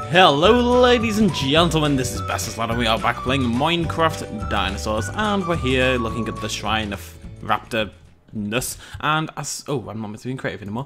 Hello ladies and gentlemen, this is BestInSlot and we are back playing Minecraft Dinosaurs, and we're here looking at the Shrine of Raptor-ness, and as, oh, I'm not meant to be creative anymore,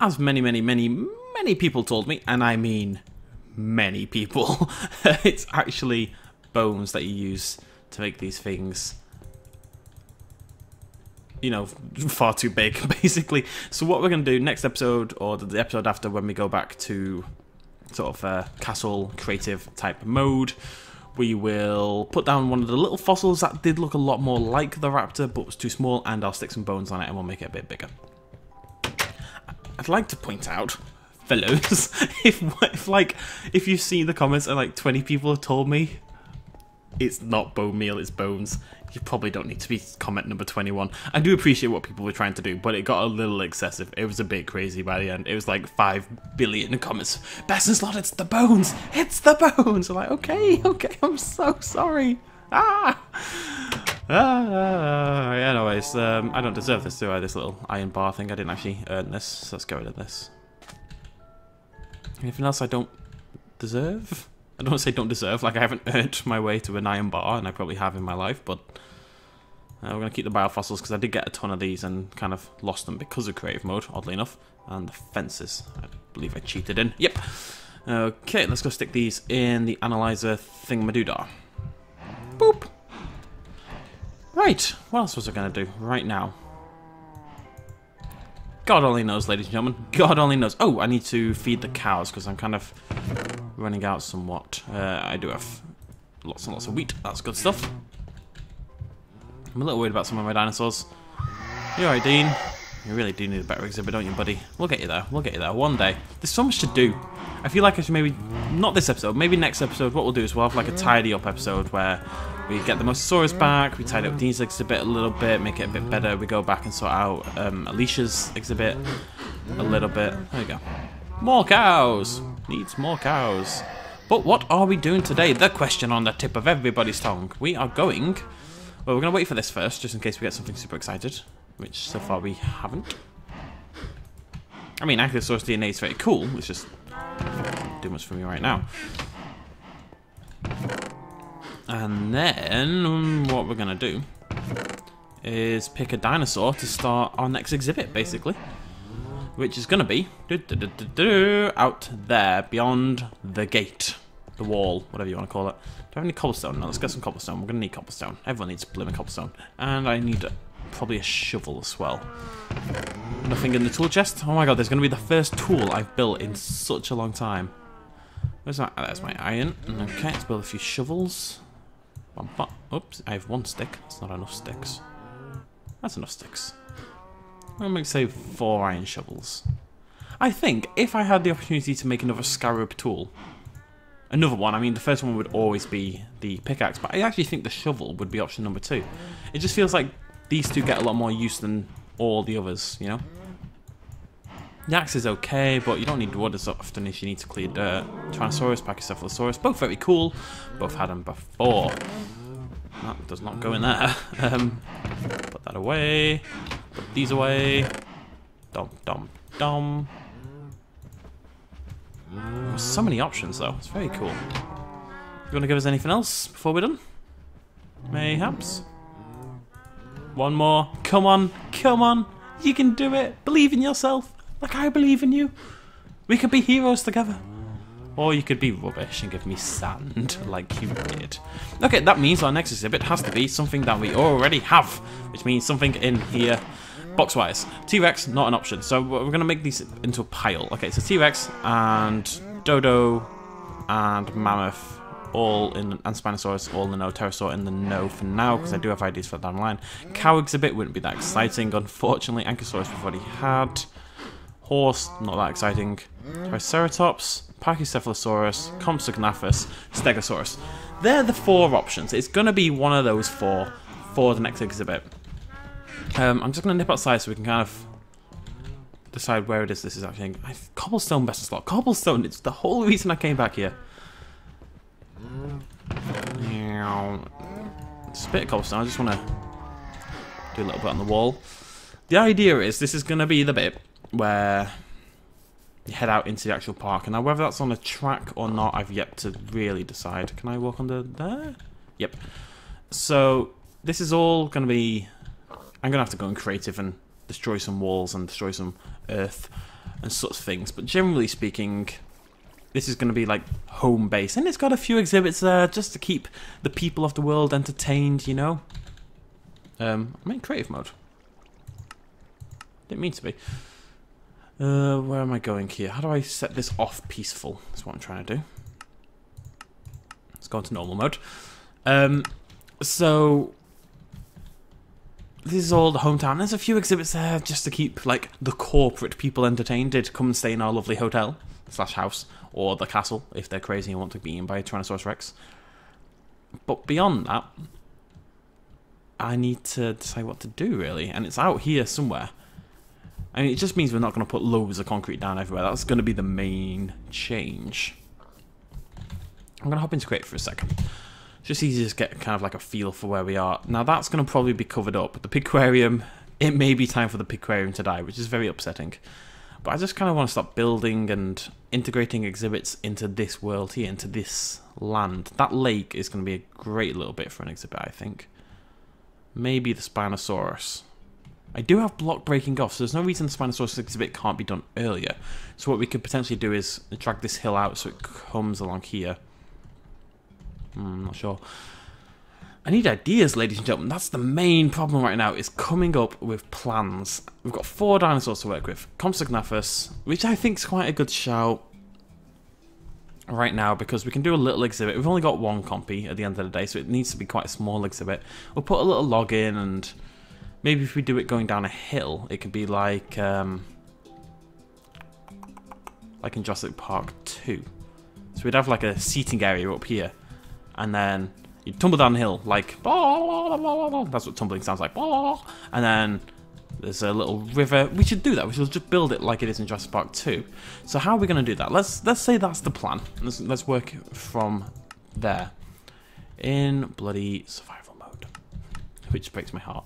as many people told me, and I mean many people, it's actually bones that you use to make these things, you know, far too big, basically. So what we're going to do next episode, or the episode after when we go back to sort of castle creative type mode, we will put down one of the little fossils that did look a lot more like the raptor but was too small, and I'll stick some bones on it and we'll make it a bit bigger. I'd like to point out, fellows, if you see the comments and like 20 people have told me it's not bone meal, it's bones, you probably don't need to be comment number 21. I do appreciate what people were trying to do, but it got a little excessive. It was a bit crazy by the end. It was like 5 billion comments. BestInSlot, it's the bones! It's the bones! I'm like, okay, I'm so sorry. Anyways, I don't deserve this, do I? This little iron bar thing. I didn't actually earn this, so let's get rid of this. Anything else I don't deserve? I don't say don't deserve, like I haven't earned my way to an iron bar, and I probably have in my life, but we're going to keep the biofossils because I did get a ton of these and kind of lost them because of creative mode, oddly enough. And the fences, I believe I cheated in. Yep. Okay, let's go stick these in the analyzer thingamadoodah. Boop. Right, what else was I going to do right now? God only knows, ladies and gentlemen. God only knows. Oh, I need to feed the cows because I'm kind of running out somewhat. I do have lots and lots of wheat. That's good stuff. I'm a little worried about some of my dinosaurs. You alright, Dean? You really do need a better exhibit, don't you, buddy? We'll get you there. We'll get you there one day. There's so much to do. I feel like I should maybe, not this episode, maybe next episode, what we'll do is we'll have like a tidy up episode where we get the Mosasaurus back, we tidy up Dean's exhibit a little bit, make it a bit better, we go back and sort out Alicia's exhibit a little bit. There we go. More cows! Needs more cows. But what are we doing today? The question on the tip of everybody's tongue. We are going... Well, we're going to wait for this first, just in case we get something super excited, which so far we haven't. I mean, Ankylosaurus DNA is very cool, it's just not doing much for me right now. And then, what we're going to do is pick a dinosaur to start our next exhibit, basically. Which is going to be out there, beyond the gate. The wall, whatever you want to call it. Do I have any cobblestone? No, let's get some cobblestone. We're going to need cobblestone. Everyone needs blooming cobblestone. And I need probably a shovel as well. Nothing in the tool chest? Oh my god, there's going to be the first tool I've built in such a long time. Where's that? Oh, there's my iron. Okay, let's build a few shovels. Oops, I have 1 stick. That's not enough sticks. That's enough sticks. I'm going to say 4 iron shovels. I think if I had the opportunity to make another scarab tool, another one, I mean the first one would always be the pickaxe, but I actually think the shovel would be option number 2. It just feels like these two get a lot more use than all the others, you know? The axe is okay, but you don't need wood as often as you need to clear dirt. Tyrannosaurus, Pachycephalosaurus, both very cool. Both had them before. That does not go in there. Put that away. Put these away. Dum dum dum. So many options though. It's very cool. You want to give us anything else before we're done? Mayhaps. One more. Come on. Come on. You can do it. Believe in yourself. Like I believe in you. We could be heroes together. Or you could be rubbish and give me sand, like you did. Okay, that means our next exhibit has to be something that we already have, which means something in here, box-wise. T-Rex, not an option, so we're going to make these into a pile. Okay, so T-Rex and Dodo and Mammoth, all in, and Spinosaurus, all in the no. Pterosaur in the no for now, because I do have ideas for that down the line. Cow exhibit wouldn't be that exciting, unfortunately. Ankylosaurus we've already had. Horse, not that exciting. Triceratops, Pachycephalosaurus, Compsognathus, Stegosaurus. They're the 4 options. It's going to be one of those 4 for the next exhibit. I'm just going to nip outside so we can kind of decide where it is this is actually. Cobblestone, BestInSlot. Cobblestone, it's the whole reason I came back here. Just a bit of cobblestone. I just want to do a little bit on the wall. The idea is this is going to be the bit where you head out into the actual park. And now whether that's on a track or not, I've yet to really decide. Can I walk under there? Yep. So this is all going to be... I'm going to have to go in creative and destroy some walls and destroy some earth and such things. But generally speaking, this is going to be like home base. And it's got a few exhibits there just to keep the people of the world entertained, you know. I'm in creative mode. Didn't mean to be. Where am I going here? How do I set this off peaceful? That's what I'm trying to do. Let's go into normal mode. So this is all the hometown. There's a few exhibits there just to keep like the corporate people entertained. They'd come and stay in our lovely hotel / house, or the castle if they're crazy and want to be eaten by a Tyrannosaurus Rex. But beyond that, I need to decide what to do really, and it's out here somewhere. I mean, it just means we're not going to put loads of concrete down everywhere. That's going to be the main change. I'm going to hop into creative for a second. It's just easy to get kind of like a feel for where we are. Now that's going to probably be covered up. The Pigquarium, it may be time for the Pigquarium to die, which is very upsetting. But I just kind of want to start building and integrating exhibits into this world here, into this land. That lake is going to be a great little bit for an exhibit, I think. Maybe the Spinosaurus. I do have block breaking off, so there's no reason the Spinosaurus exhibit can't be done earlier. So what we could potentially do is drag this hill out so it comes along here. I'm not sure. I need ideas, ladies and gentlemen. That's the main problem right now, is coming up with plans. We've got 4 dinosaurs to work with. Compsognathus, which I think is quite a good shout right now, because we can do a little exhibit. We've only got 1 Compy at the end of the day, so it needs to be quite a small exhibit. We'll put a little log in, and maybe if we do it going down a hill, it could be like in Jurassic Park 2. So we'd have like a seating area up here, and then you tumble down the hill like blah, blah, blah, blah. That's what tumbling sounds like. Blah, and then there's a little river. We should do that. We should just build it like it is in Jurassic Park 2. So how are we going to do that? Let's say that's the plan. Let's work from there in bloody survival mode, which breaks my heart.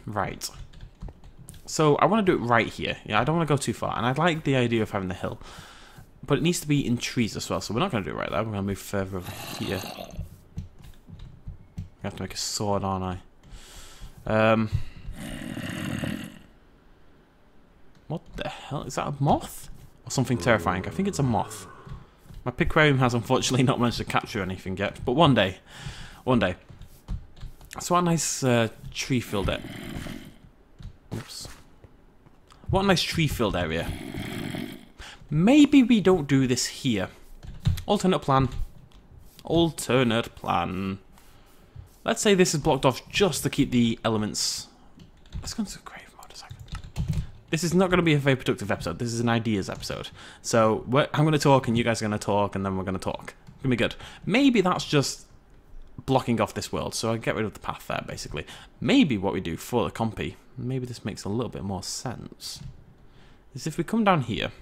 Right. So I want to do it right here. Yeah, I don't want to go too far, and I like the idea of having the hill, but it needs to be in trees as well. So we're not going to do it right there. We're going to move further over here. I have to make a sword, aren't I? What the hell? Is that a moth? Or something terrifying? I think it's a moth. My Pigquarium has unfortunately not managed to capture anything yet, but one day. One day. So what a nice tree-filled area. Oops. What a nice tree-filled area. Maybe we don't do this here. Alternate plan. Alternate plan. Let's say this is blocked off just to keep the elements. Let's go into grave mode a second. This is not going to be a very productive episode. This is an ideas episode. So I'm going to talk and you guys are going to talk and then we're going to talk. It's going to be good. Maybe that's just blocking off this world. So I get rid of the path there, basically. Maybe what we do for the Compy, maybe this makes a little bit more sense, is if we come down here,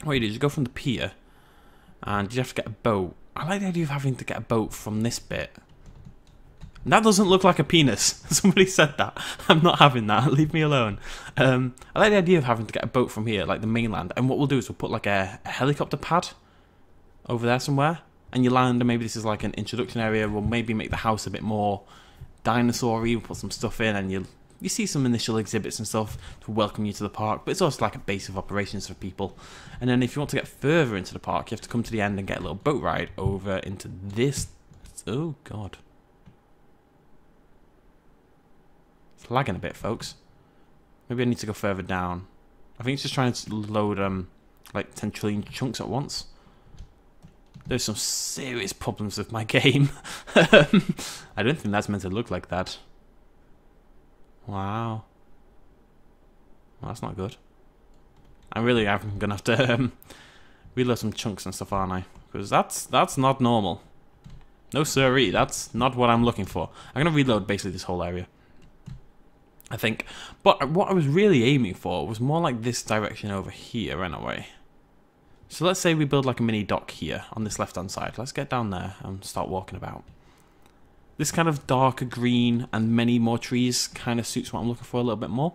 what you do is you go from the pier and you have to get a boat. I like the idea of having to get a boat from this bit. And that doesn't look like a penis. Somebody said that. I'm not having that. Leave me alone. I like the idea of having to get a boat from here, like the mainland. And what we'll do is we'll put like a helicopter pad over there somewhere. And you land, and maybe this is like an introduction area. We'll maybe make the house a bit more dinosaur-y. We'll put some stuff in, and you see some initial exhibits and stuff to welcome you to the park, but it's also like a base of operations for people. And then if you want to get further into the park, you have to come to the end and get a little boat ride over into this. Oh god, it's lagging a bit, folks. Maybe I need to go further down. I think it's just trying to load like 10 trillion chunks at once. There's some serious problems with my game. I don't think that's meant to look like that. Wow. Well, that's not good. I'm going to have to reload some chunks and stuff, aren't I? Because that's not normal. No siree, that's not what I'm looking for. I'm going to reload basically this whole area, I think. But what I was really aiming for was more like this direction over here, anyway. So let's say we build like a mini dock here on this left-hand side. Let's get down there and start walking about. This kind of darker green and many more trees kind of suits what I'm looking for a little bit more.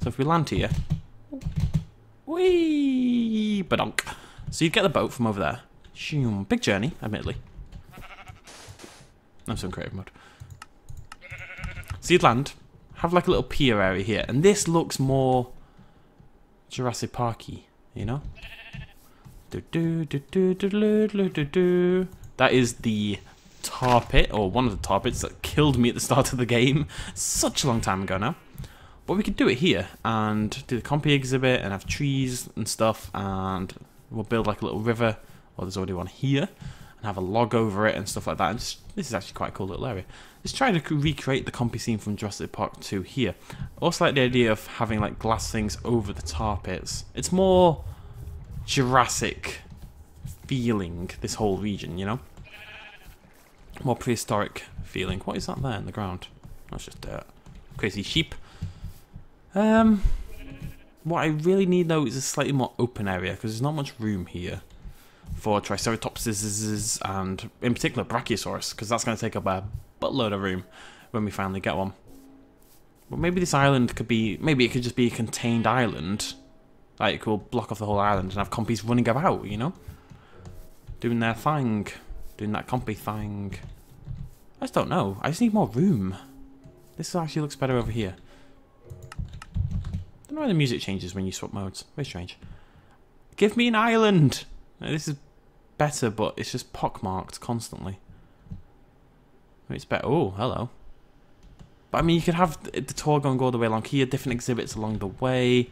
So if we land here, Whee! Badonk. So you get the boat from over there. Shoom. Big journey, admittedly. I'm still in creative mode. So you'd land, have like a little pier area here, and this looks more Jurassic Parky, you know? That is the tar pit, or one of the tar pits that killed me at the start of the game such a long time ago now. But we could do it here and do the Compy exhibit and have trees and stuff, and we'll build like a little river, or there's already one here, and have a log over it and stuff like that. And just, this is actually quite a cool little area. Let's try to recreate the Compy scene from Jurassic Park 2 here. I also like the idea of having like glass things over the tar pits. It's more Jurassic feeling, this whole region, you know? More prehistoric feeling. What is that there in the ground? That's just dirt. Crazy sheep. What I really need though is a slightly more open area, because there's not much room here for Triceratopses and in particular Brachiosaurus, because that's going to take up a buttload of room when we finally get one. But maybe this island could be, maybe it could just be a contained island. Like it could block off the whole island and have Compys running about, you know? Doing their thing. Doing that Compy thing. I just don't know. I just need more room. This actually looks better over here. I don't know why the music changes when you swap modes. Very strange. Give me an island! Now, this is better, but it's just pockmarked constantly. It's better. Oh, hello. But I mean, you could have the tour going all the way along here, different exhibits along the way.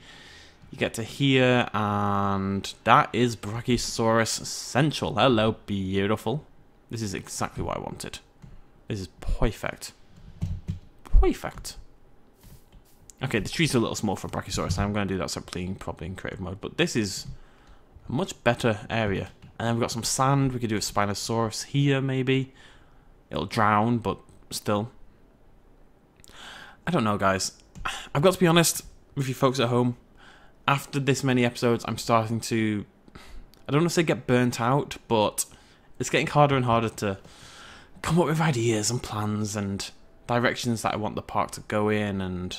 You get to here, and that is Brachiosaurus Central. Hello, beautiful. This is exactly what I wanted. This is perfect. Perfect. Okay, the trees are a little small for Brachiosaurus. I'm going to do that separately, probably in creative mode. But this is a much better area. And then we've got some sand. We could do a Spinosaurus here, maybe. It'll drown, but still. I don't know, guys. I've got to be honest with you folks at home. After this many episodes, I'm starting to, I don't want to say get burnt out, but it's getting harder and harder to come up with ideas and plans and directions that I want the park to go in, and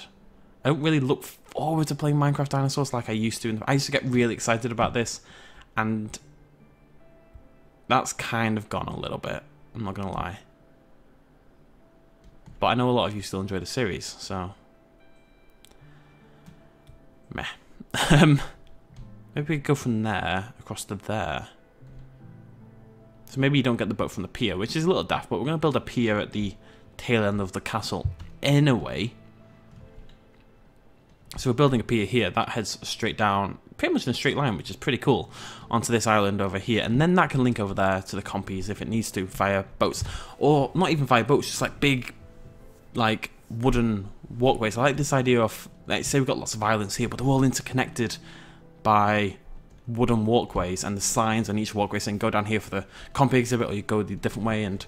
I don't really look forward to playing Minecraft Dinosaurs like I used to. I used to get really excited about this, and that's kind of gone a little bit, I'm not going to lie. But I know a lot of you still enjoy the series, so meh. Maybe we could go from there across to there. So maybe you don't get the boat from the pier, which is a little daft, but we're going to build a pier at the tail end of the castle anyway. So we're building a pier here that heads straight down, pretty much in a straight line, which is pretty cool, onto this island over here. And then that can link over there to the Compys if it needs to via boats. Or not even via boats, just like big, like wooden walkways. I like this idea of, like, say we've got lots of islands here, but they're all interconnected by wooden walkways, and the signs on each walkway saying go down here for the Compy exhibit, or you go the different way, and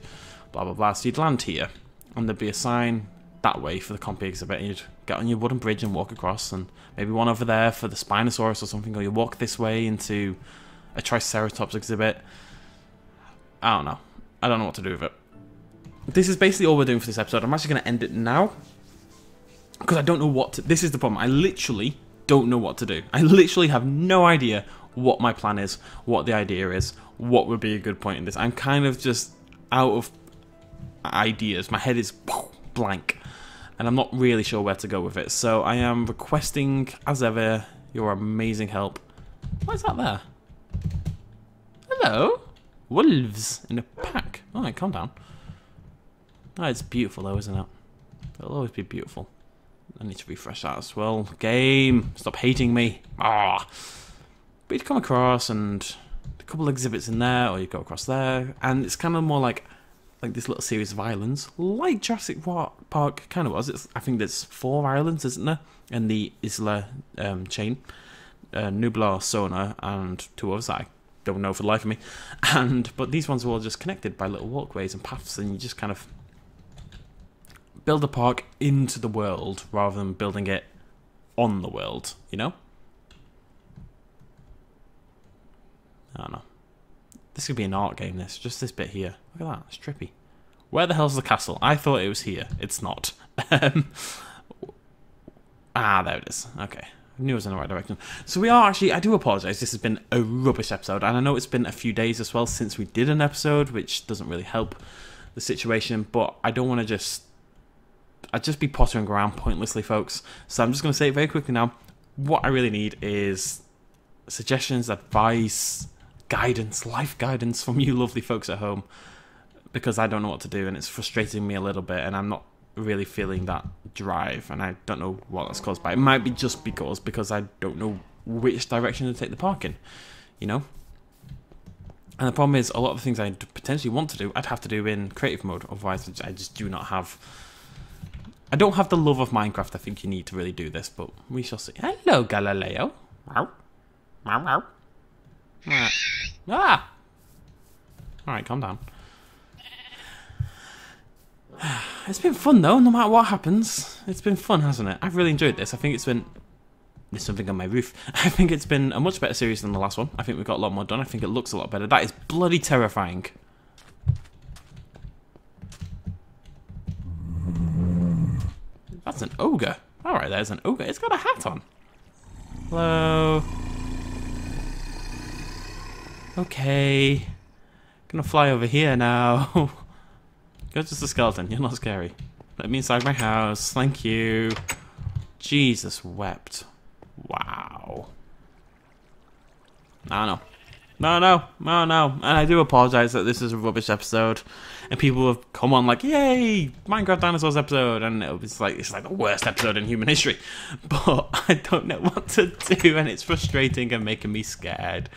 blah blah blah. So you'd land here, and there'd be a sign that way for the Compy exhibit, and you'd get on your wooden bridge and walk across, and maybe one over there for the Spinosaurus or something, or you walk this way into a Triceratops exhibit. I don't know. I don't know what to do with it. This is basically all we're doing for this episode. I'm actually going to end it now, because I don't know what to... This is the problem. I literally don't know what to do. I literally have no idea what my plan is, what the idea is, what would be a good point in this. I'm kind of just out of ideas. My head is blank, and I'm not really sure where to go with it. So I am requesting, as ever, your amazing help. What is that there? Hello? Wolves in a pack. Alright, calm down. Oh, it's beautiful though, isn't it? It'll always be beautiful. I need to refresh that as well. Game, stop hating me. Ah. But you'd come across, and a couple of exhibits in there, or you go across there, and it's kind of more like this little series of islands, like Jurassic Park kind of was. I think there's 4 islands, isn't there? In the Isla chain, Nublar, Sona, and 2 others that I don't know for the life of me. But these ones are all just connected by little walkways and paths, and you just kind of build a park into the world rather than building it on the world, you know? I don't know. This could be an art game, this. Just this bit here. Look at that. It's trippy. Where the hell's the castle? I thought it was here. It's not. There it is. Okay. knew I was in the right direction. So we are actually, I do apologise, this has been a rubbish episode, and I know it's been a few days as well since we did an episode, which doesn't really help the situation, but I don't want to I'd just be pottering around pointlessly, folks. So I'm just going to say it very quickly now. What I really need is suggestions, advice, guidance, life guidance from you lovely folks at home, because I don't know what to do, and it's frustrating me a little bit, and I'm not really feeling that drive, and I don't know what that's caused by. It might be just because I don't know which direction to take the park in, you know? And the problem is, a lot of the things I potentially want to do, I'd have to do in creative mode, otherwise I just do not have... I don't have the love of Minecraft I think you need to really do this, but we shall see. Hello, Galileo. Wow. Wow, wow. Ah! Alright, calm down. It's been fun though, no matter what happens. It's been fun, hasn't it? I've really enjoyed this. I think it's been... There's something on my roof. I think it's been a much better series than the last one. I think we've got a lot more done. I think it looks a lot better. That is bloody terrifying. That's an ogre. Alright, there's an ogre. It's got a hat on. Hello. Okay. Gonna fly over here now. You're just a skeleton. You're not scary. Let me inside my house. Thank you. Jesus wept. Wow. No. And I do apologise that this is a rubbish episode, and people have come on like, "Yay, Minecraft Dinosaurs episode," and it's like the worst episode in human history. But I don't know what to do, and it's frustrating and making me scared.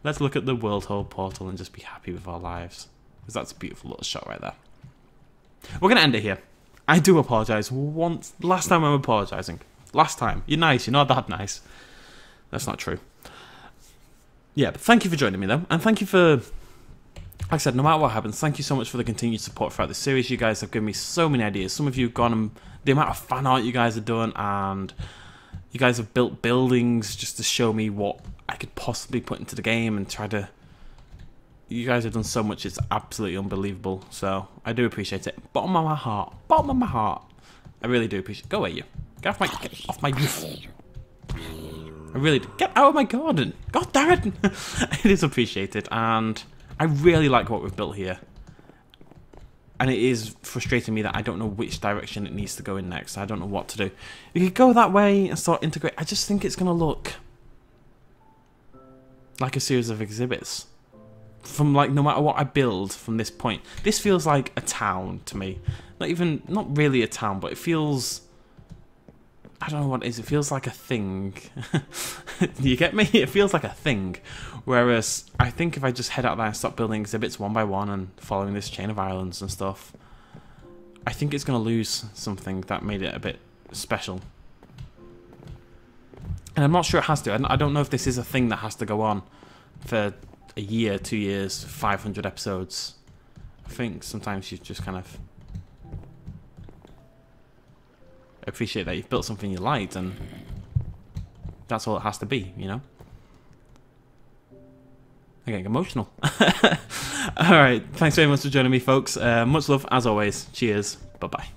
Let's look at the world hole portal and just be happy with our lives, because that's a beautiful little shot right there. We're gonna end it here. I do apologise last time I'm apologising. Last time. You're nice. You're not that nice. That's not true. Yeah, but thank you for joining me, though. And thank you for... Like I said, no matter what happens, thank you so much for the continued support throughout the series. You guys have given me so many ideas. Some of you have gone and... The amount of fan art you guys have done, and... You guys have built buildings just to show me what I could possibly put into the game and try to... You guys have done so much, it's absolutely unbelievable. So, I do appreciate it. Bottom of my heart. Bottom of my heart. I really do appreciate it. Go away, you. Get off my roof. I really do. Get out of my garden. God damn it. It is appreciated, and I really like what we've built here. And it is frustrating me that I don't know which direction it needs to go in next. I don't know what to do. We could go that way and start integrate. I just think it's going to look like a series of exhibits. From like, no matter what I build from this point. This feels like a town to me. Not really a town, but it feels... I don't know what it is. It feels like a thing. You get me? It feels like a thing. Whereas I think if I just head out there and start building exhibits one by one and following this chain of islands and stuff, I think it's going to lose something that made it a bit special. And I'm not sure it has to. I don't know if this is a thing that has to go on for a year, 2 years, 500 episodes. I think sometimes you just kind of... appreciate that you've built something you liked, and that's all it has to be, you know? I'm getting emotional. Alright, thanks very much for joining me, folks. Much love, as always. Cheers. Bye-bye.